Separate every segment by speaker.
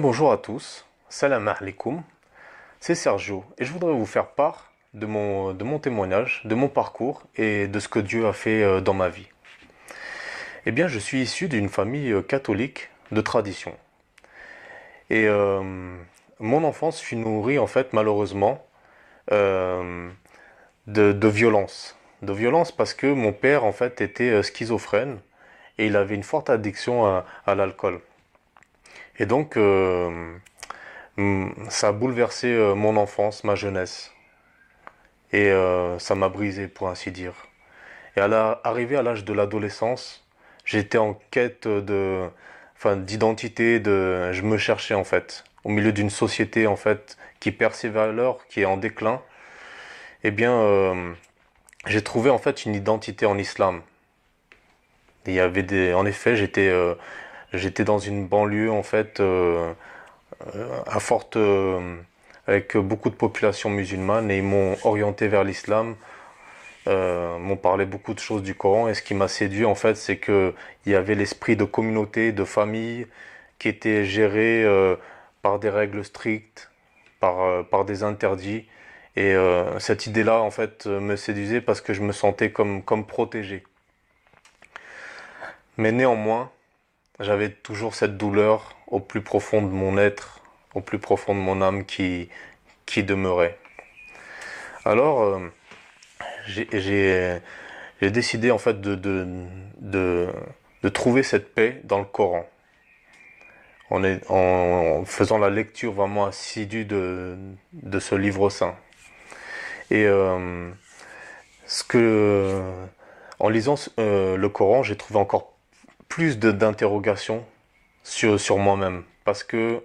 Speaker 1: Bonjour à tous, salam alaikum, c'est Sergio et je voudrais vous faire part de mon témoignage, de mon parcours et de ce que Dieu a fait dans ma vie. Eh bien, je suis issu d'une famille catholique de tradition et mon enfance fut nourrie en fait malheureusement euh, de violence. De violence parce que mon père en fait était schizophrène et il avait une forte addiction à l'alcool. Et donc, ça a bouleversé mon enfance, ma jeunesse. Et ça m'a brisé, pour ainsi dire. Et arrivé à l'âge de l'adolescence, j'étais en quête d'identité, je me cherchais en fait. Au milieu d'une société en fait qui perd ses valeurs, qui est en déclin, eh bien, j'ai trouvé en fait une identité en islam. Il y avait en effet, j'étais dans une banlieue en fait à forte, avec beaucoup de population musulmane et ils m'ont orienté vers l'islam, m'ont parlé beaucoup de choses du Coran et ce qui m'a séduit en fait c'est que il y avait l'esprit de communauté, de famille qui était géré par des règles strictes, par des interdits et cette idée-là en fait me séduisait parce que je me sentais comme protégé. Mais néanmoins, j'avais toujours cette douleur au plus profond de mon être, au plus profond de mon âme qui demeurait. Alors, j'ai j'ai décidé en fait de, de trouver cette paix dans le Coran, en faisant la lecture vraiment assidue de ce livre saint. Et ce que, en lisant le Coran, j'ai trouvé encore plus d'interrogations sur moi-même, parce que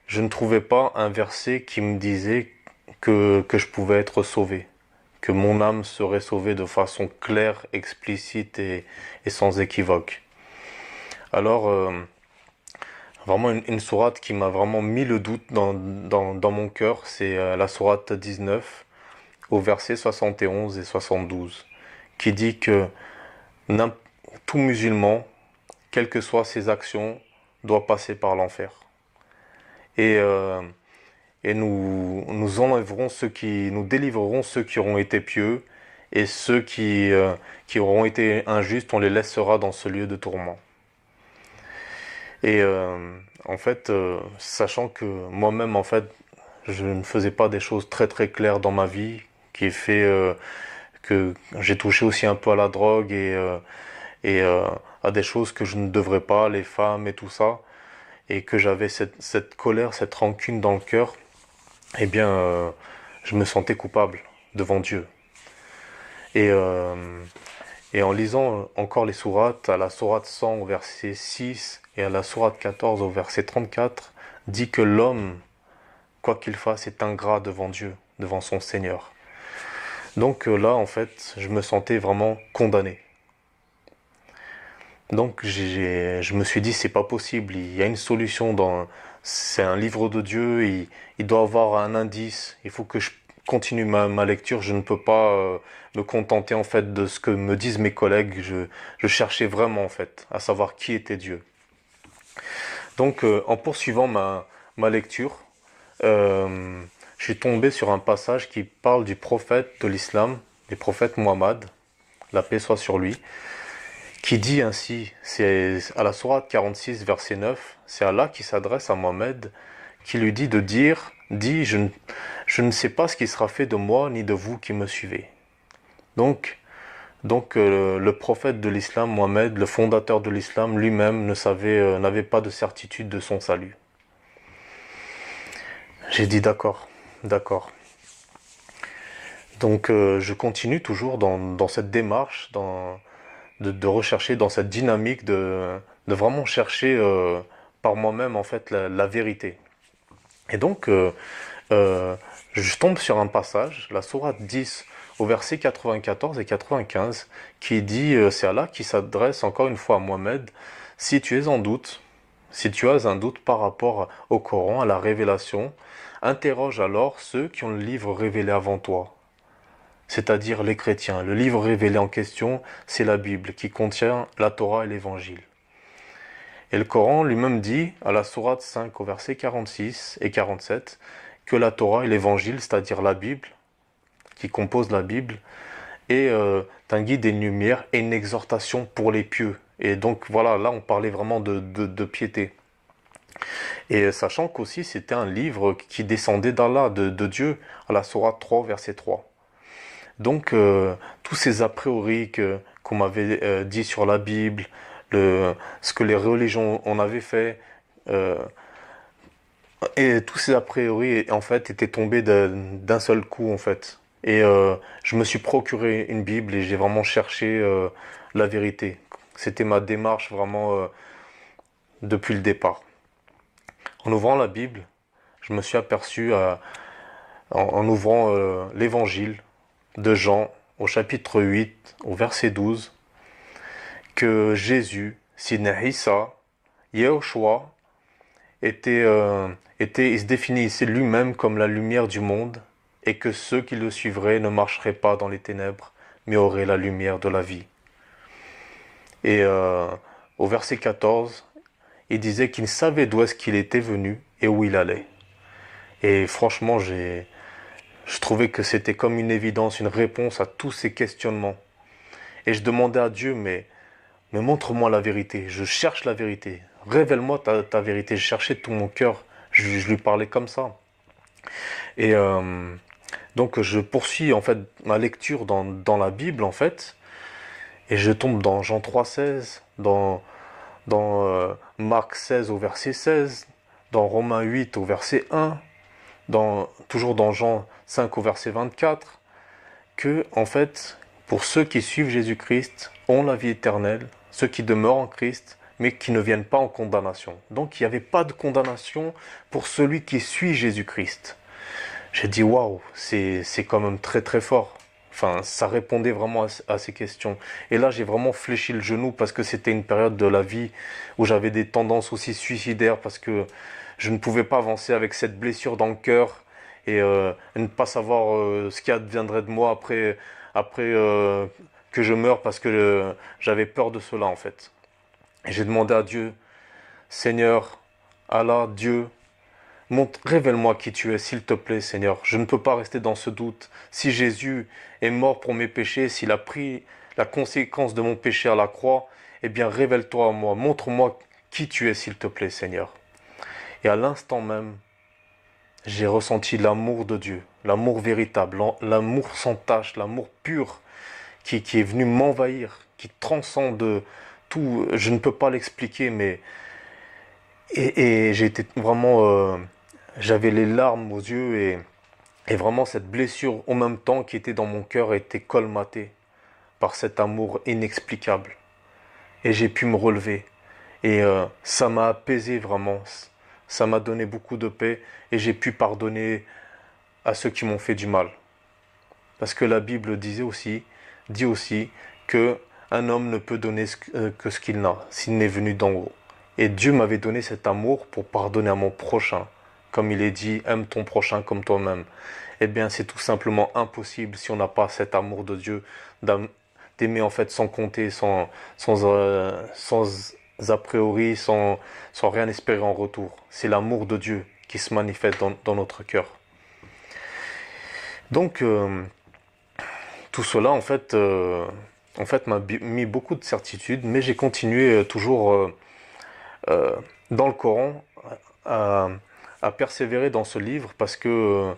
Speaker 1: je ne trouvais pas un verset qui me disait que je pouvais être sauvé, que mon âme serait sauvée de façon claire, explicite et sans équivoque. Alors, vraiment une sourate qui m'a vraiment mis le doute dans mon cœur, c'est la sourate 19 au verset 71 et 72, qui dit que tout musulman, quelles que soient ses actions, doit passer par l'enfer. Et, euh, et nous enlèverons nous délivrerons ceux qui auront été pieux, et ceux qui auront été injustes, on les laissera dans ce lieu de tourment. Et en fait, sachant que moi-même, en fait, je ne faisais pas des choses très très claires dans ma vie, qui fait que j'ai touché aussi un peu à la drogue et à des choses que je ne devrais pas, les femmes et tout ça, et que j'avais cette colère, cette rancune dans le cœur, eh bien, je me sentais coupable devant Dieu. Et, euh, et en lisant encore les sourates, à la sourate 100 au verset 6 et à la sourate 14 au verset 34, dit que l'homme, quoi qu'il fasse, est ingrat devant Dieu, devant son Seigneur. Donc là, en fait, je me sentais vraiment condamné. Donc je me suis dit, c'est pas possible, il y a une solution c'est un livre de Dieu, il doit avoir un indice, il faut que je continue ma lecture, je ne peux pas me contenter en fait de ce que me disent mes collègues, je cherchais vraiment en fait à savoir qui était Dieu. Donc en poursuivant ma lecture, euh, je suis tombé sur un passage qui parle du prophète de l'islam, du prophète Mohammed, la paix soit sur lui, qui dit ainsi, c'est à la sourate 46, verset 9, c'est Allah qui s'adresse à Mohammed, qui lui dit de dire, dis, je ne sais pas ce qui sera fait de moi ni de vous qui me suivez. Donc, le prophète de l'islam, Mohammed, le fondateur de l'islam, lui-même n'avait pas de certitude de son salut. J'ai dit d'accord, d'accord. Donc je continue toujours dans cette démarche, de rechercher dans cette dynamique de vraiment chercher par moi-même en fait la vérité. Et donc euh, je tombe sur un passage, la sourate 10 au verset 94 et 95, qui dit, c'est Allah qui s'adresse encore une fois à Mohammed, si tu es en doute, si tu as un doute par rapport au Coran, à la révélation, interroge alors ceux qui ont le livre révélé avant toi, c'est-à-dire les chrétiens. Le livre révélé en question, c'est la Bible, qui contient la Torah et l'Évangile. Et le Coran lui-même dit, à la sourate 5 au verset 46 et 47, que la Torah et l'Évangile, c'est-à-dire la Bible, qui compose la Bible, est un guide et une lumière et une exhortation pour les pieux. Et donc voilà, là on parlait vraiment de piété. Et sachant qu'aussi c'était un livre qui descendait d'Allah, de Dieu, à la sourate 3, verset 3. Donc tous ces a priori qu'on m'avait dit sur la Bible, ce que les religions en avaient fait, euh, et tous ces a priori en fait étaient tombés d'un seul coup en fait. Et je me suis procuré une Bible et j'ai vraiment cherché la vérité. C'était ma démarche vraiment depuis le départ. En ouvrant la Bible, je me suis aperçu en ouvrant l'évangile de Jean au chapitre 8, au verset 12, que Jésus, Sidna Issa, Yehoshua, il se définissait lui-même comme la lumière du monde et que ceux qui le suivraient ne marcheraient pas dans les ténèbres, mais auraient la lumière de la vie. Et au verset 14, il disait qu'il savait d'où est-ce qu'il était venu et où il allait. Et franchement, je trouvais que c'était comme une évidence, une réponse à tous ces questionnements. Et je demandais à Dieu, mais montre-moi la vérité. Je cherche la vérité. Révèle-moi ta vérité. Je cherchais de tout mon cœur. Je lui parlais comme ça. Et donc je poursuis en fait ma lecture dans la Bible en fait. Et je tombe dans Jean 3,16, dans Marc 16 au verset 16, dans Romains 8 au verset 1, toujours dans Jean 5 au verset 24, que en fait, pour ceux qui suivent Jésus-Christ, ont la vie éternelle, ceux qui demeurent en Christ, mais qui ne viennent pas en condamnation. Donc il n'y avait pas de condamnation pour celui qui suit Jésus-Christ. J'ai dit waouh, c'est quand même très très fort. Enfin, ça répondait vraiment à ces questions. Et là, j'ai vraiment fléchi le genou parce que c'était une période de la vie où j'avais des tendances aussi suicidaires parce que je ne pouvais pas avancer avec cette blessure dans le cœur et ne pas savoir ce qui adviendrait de moi après que je meure parce que j'avais peur de cela en fait. Et j'ai demandé à Dieu, Seigneur, Allah, Dieu, révèle-moi qui tu es, s'il te plaît, Seigneur. Je ne peux pas rester dans ce doute. Si Jésus est mort pour mes péchés, s'il a pris la conséquence de mon péché à la croix, eh bien, révèle-toi à moi. Montre-moi qui tu es, s'il te plaît, Seigneur. Et à l'instant même, j'ai ressenti l'amour de Dieu, l'amour véritable, l'amour sans tache, l'amour pur qui est venu m'envahir, qui transcende tout. Je ne peux pas l'expliquer, mais et j'ai été vraiment, j'avais les larmes aux yeux et vraiment cette blessure en même temps qui était dans mon cœur était colmatée par cet amour inexplicable. Et j'ai pu me relever et ça m'a apaisé vraiment. Ça m'a donné beaucoup de paix et j'ai pu pardonner à ceux qui m'ont fait du mal. Parce que la Bible dit aussi que un homme ne peut donner que ce qu'il n'a, s'il n'est venu d'en haut. Et Dieu m'avait donné cet amour pour pardonner à mon prochain. Comme il est dit, aime ton prochain comme toi-même. Eh bien, c'est tout simplement impossible si on n'a pas cet amour de Dieu, d'aimer en fait sans compter, sans a priori, sans rien espérer en retour. C'est l'amour de Dieu qui se manifeste dans notre cœur. Donc, tout cela, en fait m'a mis beaucoup de certitudes, mais j'ai continué toujours dans le Coran à, à persévérer dans ce livre parce que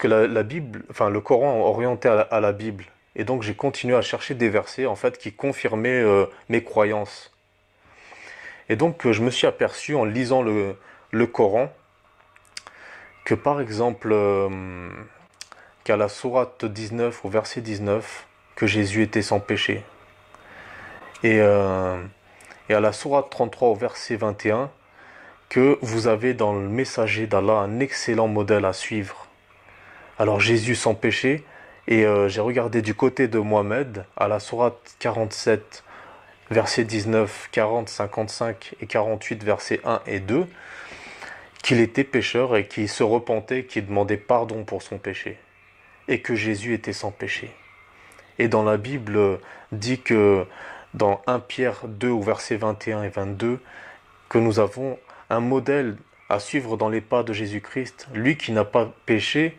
Speaker 1: la Bible, enfin le Coran orienté à la Bible. Et donc j'ai continué à chercher des versets en fait qui confirmaient mes croyances. Et donc je me suis aperçu en lisant le Coran que par exemple qu'à la sourate 19 au verset 19 que Jésus était sans péché. Et, euh, et à la sourate 33 au verset 21 que vous avez dans le messager d'Allah un excellent modèle à suivre. Alors Jésus sans péché, et j'ai regardé du côté de Mohammed, à la sourate 47, versets 19, 40, 55 et 48, versets 1 et 2, qu'il était pécheur et qu'il se repentait, qu'il demandait pardon pour son péché, et que Jésus était sans péché. Et dans la Bible dit que dans 1 Pierre 2 au verset 21 et 22 que nous avons un modèle à suivre dans les pas de Jésus-Christ, lui qui n'a pas péché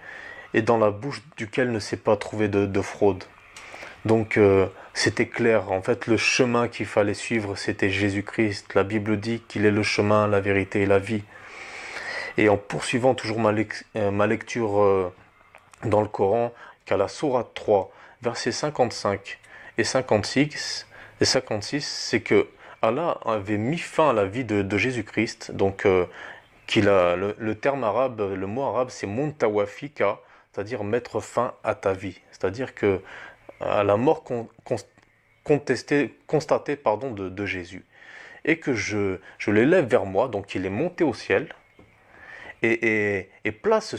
Speaker 1: et dans la bouche duquel ne s'est pas trouvé de fraude. Donc c'était clair, en fait le chemin qu'il fallait suivre c'était Jésus-Christ. La Bible dit qu'il est le chemin, la vérité et la vie. Et en poursuivant toujours ma lecture dans le Coran, qu'à la sourate 3, versets 55 et 56, c'est que Allah avait mis fin à la vie de Jésus-Christ, donc le terme arabe, le mot arabe c'est muntawafika, c'est-à-dire mettre fin à ta vie. C'est-à-dire que à la mort constatée de Jésus. Et que je l'élève vers moi, donc il est monté au ciel, et place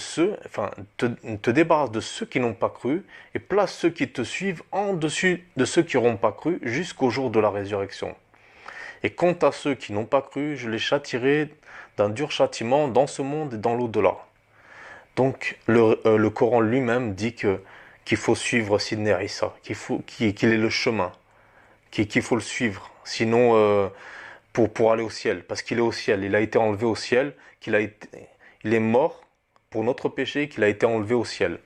Speaker 1: te débarrasse de ceux qui n'ont pas cru, et place ceux qui te suivent en dessus de ceux qui n'auront pas cru, jusqu'au jour de la résurrection. Et quant à ceux qui n'ont pas cru, je les châtierai d'un dur châtiment dans ce monde et dans l'au-delà. Donc le Coran lui-même dit qu'il faut suivre Sidney Issa, qu'il est le chemin, qu'il faut le suivre, sinon pour aller au ciel, parce qu'il est au ciel, il a été enlevé au ciel, il est mort pour notre péché, qu'il a été enlevé au ciel.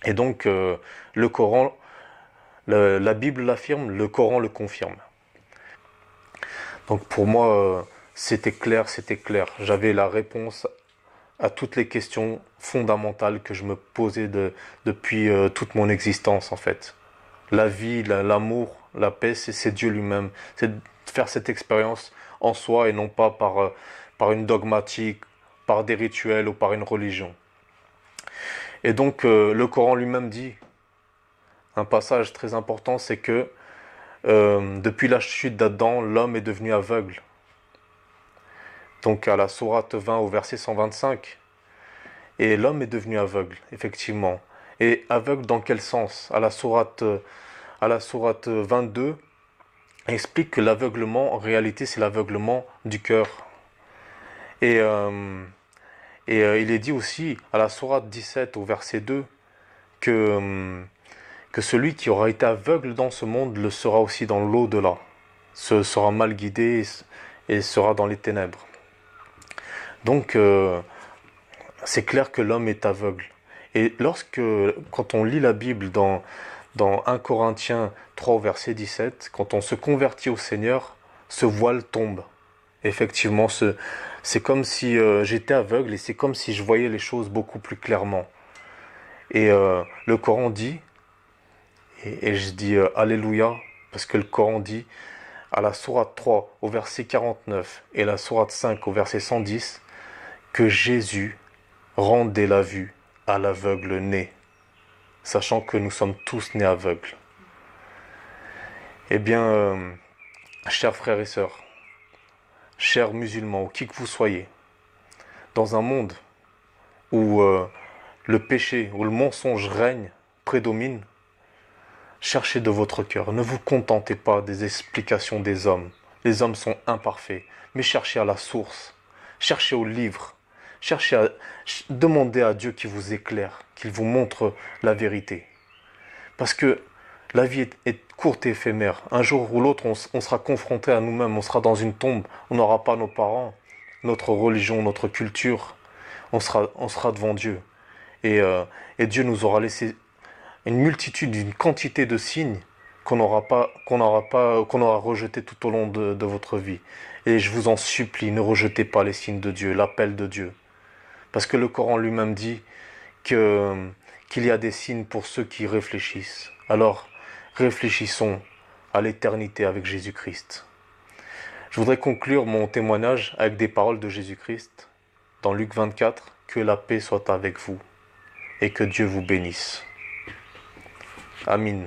Speaker 1: Et donc le Coran, la Bible l'affirme, le Coran le confirme. Donc pour moi, c'était clair. J'avais la réponse à toutes les questions fondamentales que je me posais depuis toute mon existence en fait. La vie, l'amour, la paix, c'est Dieu lui-même. C'est de faire cette expérience en soi et non pas par une dogmatique, par des rituels ou par une religion. Et donc le Coran lui-même dit, un passage très important, c'est que depuis la chute d'Adam, l'homme est devenu aveugle. Donc à la sourate 20 au verset 125. Et l'homme est devenu aveugle, effectivement. Et aveugle dans quel sens? À la sourate 22, explique que l'aveuglement, en réalité, c'est l'aveuglement du cœur. Et il est dit aussi, à la sourate 17 au verset 2, que celui qui aura été aveugle dans ce monde le sera aussi dans l'au-delà. Sera mal guidé et sera dans les ténèbres. Donc, c'est clair que l'homme est aveugle. Et quand on lit la Bible dans 1 Corinthiens 3 verset 17, quand on se convertit au Seigneur, ce voile tombe. Effectivement, c'est comme si j'étais aveugle et c'est comme si je voyais les choses beaucoup plus clairement. Et le Coran dit, et je dis Alléluia, parce que le Coran dit, à la sourate 3 au verset 49 et la sourate 5 au verset 110, que Jésus rendait la vue à l'aveugle né, sachant que nous sommes tous nés aveugles. Eh bien, chers frères et sœurs, chers musulmans, ou qui que vous soyez, dans un monde où le péché, où le mensonge règne, prédomine, cherchez de votre cœur, ne vous contentez pas des explications des hommes. Les hommes sont imparfaits, mais cherchez à la source, cherchez au livre, demandez à Dieu qu'il vous éclaire, qu'il vous montre la vérité. Parce que la vie est courte et éphémère. Un jour ou l'autre, on sera confronté à nous-mêmes, on sera dans une tombe, on n'aura pas nos parents, notre religion, notre culture. On sera devant Dieu. Et Dieu nous aura laissé une multitude, une quantité de signes qu'on aura rejeté tout au long de votre vie. Et je vous en supplie, ne rejetez pas les signes de Dieu, l'appel de Dieu. Parce que le Coran lui-même dit qu'il y a des signes pour ceux qui réfléchissent. Alors, réfléchissons à l'éternité avec Jésus-Christ. Je voudrais conclure mon témoignage avec des paroles de Jésus-Christ dans Luc 24, que la paix soit avec vous et que Dieu vous bénisse. Amin.